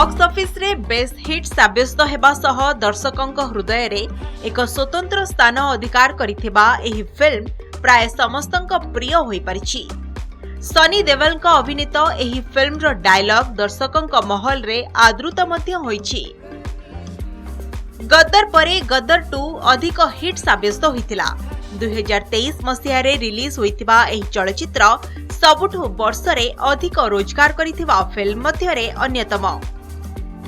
Box office रे best hit साब्यस्त हेबा सह दर्शकंक हृदय रे एक स्वतंत्र स्थान अधिकार करिथिबा एही फिल्म प्राय समस्तंक प्रिय होई परिछि। सनी देओल अभिनीत एही फिल्म रो डायलॉग दर्शकंक महल रे आदृत मध्य होईछि। गद्दार परे गद्दार 2 अधिक हिट साब्यस्त होइतिला। 2023 मसिया रे रिलीज होइतिबा एही चलचित्र सबुठु वर्षरे अधिक रोजगार करिथिबा फिल्म मध्य रे अन्यतम।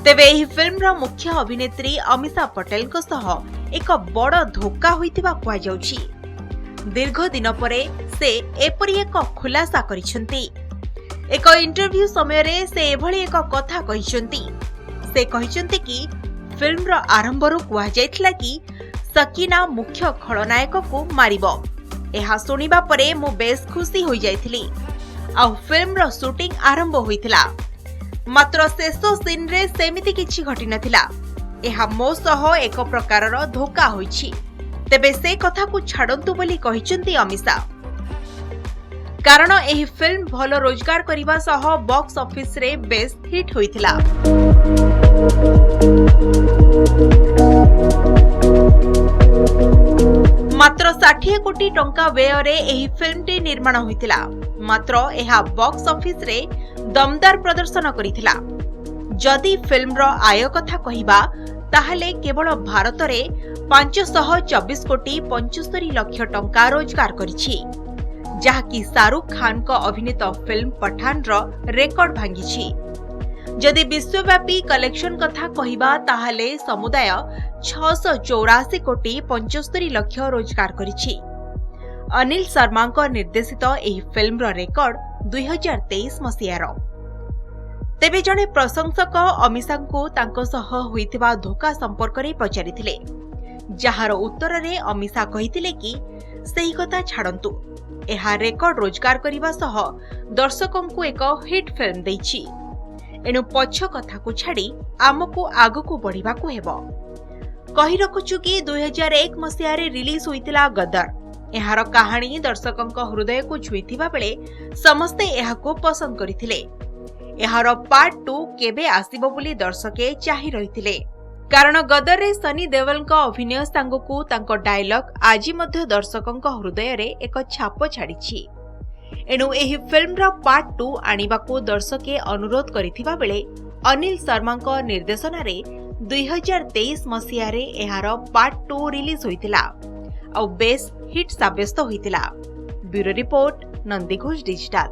तेबे एही फिल्म रो मुख्य अभिनेत्री अमीषा पटेल को सह एक बड़ धोखा होइतिबा कुआ जाउछि। दीर्घ दिन परे से एपरि एक खुलासा करिसेंती। एक इंटरव्यू समय रे से एभଳି एक कथा कहिसेंती। से कहिसेंती कि फिल्म रो आरंभ रो कुआ जाइतला कि सकीना मुख्य खलनायक को मारिबो। एहा सुनिबा परे मु बेस खुशी होई जाइथिली। आ फिल्म रो शूटिंग आरंभ होइतिला। मात्र शेष सीन रे सेमिति किछि घटि नथिला। एहा मो सह एक प्रकारर धोखा होइछि। तेबे से कथा को छाडंतु बोली कहिचंती अमीषा। कारण एही फिल्म भलो रोजगार करिबा सह बॉक्स ऑफिस रे बेस्ट हिट होइतिला। मात्र 60 कोटी टंका व्यय रे एही फिल्म टी निर्माण होइतिला। मात्र एहा बॉक्स ऑफिस रे दमदार प्रदर्शन करिथिला। जदि फिल्म रो आय कथा कहिबा ताहले केवल भारत रे 524 कोटी 75 लाख टंका रोजगार करिछि, जहाकी शाहरुख खान को अभिनीत फिल्म पठान रो रेकॉर्ड भांगिछि। जदि विश्वव्यापी कलेक्शन कथा कहिबा ताहले समुदाय 684 कोटी 75 लाख रोजगार करिछि। अनिल शर्मा को निर्देशित एही फिल्म रो रेकॉर्ड 2023 मसियार। तेबे जणे प्रशंसक अमीषा को तांको सह होइतिबा धोखा संपर्क रे पचारिथिले, जहार उत्तर रे अमीषा कहिथिले कि सेही कथा छाडंतु। एहा रेकॉर्ड रोजगार करिबा सह दर्शकन को एक हिट फिल्म दैछि। एनु पछ कथा को छाडी आमको आगको बढ़िबा को हेबो। कहि रखुछु कि 2001 मसिया रे रिलीज होइतिला गद्दार। एहार कहानी दर्शकंक हृदय को छुईथिबा बेले समस्ते एहाको पसंद करिथिले। एहार पार्ट 2 केबे आसीबो बोली दर्शके चाहि रहिथिले। कारण गद्दार रे सनी देओल अभिनय सांगको तांको डायलॉग आजि मध्य दर्शकंक हृदय रे एक छाप छाडिछि। एनु एही फिल्म रो पार्ट 2 आनिबाको दर्शके अनुरोध करिथिबा बेले अनिल शर्मा को निर्देशन रे 2023 मसिया रे एहार पार्ट 2 रिलीज होइतिला आ बेस हिट साब्यस्त होइतिला। Bureau report, Nandi Ghosh digital.